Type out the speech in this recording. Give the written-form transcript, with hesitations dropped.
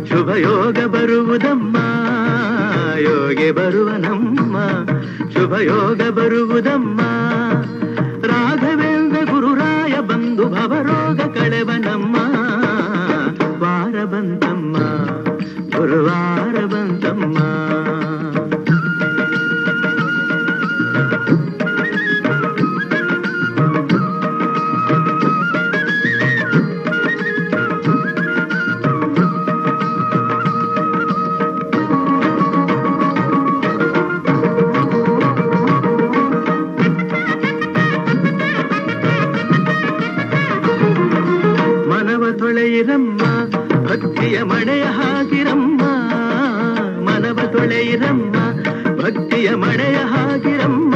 ಶುಭ ಯೋಗ ಬರುವುದಮ್ಮ ಯೋಗಿ ಬರುವನಮ್ಮ ಶುಭ ಯೋಗ ಬರುವುದಮ್ಮ ರಾಘವೇಂದ್ರ ಗುರುರಾಯ ಬಂದು ಭವರೋಗ ಕಳೆವನಮ್ಮ ವಾರ ಬಂತಮ್ಮ ಗುರುವಾರ ಬಂತಮ್ಮ ತೊಳೆಯಿರಮ್ಮ ಭಕ್ತಿಯ ಮಳೆಯ ಹಾಕಿರಮ್ಮ ಮನವ ತೊಳೆಯಿರಮ್ಮ ಭಕ್ತಿಯ ಮಳೆಯ ಹಾಕಿರಮ್ಮ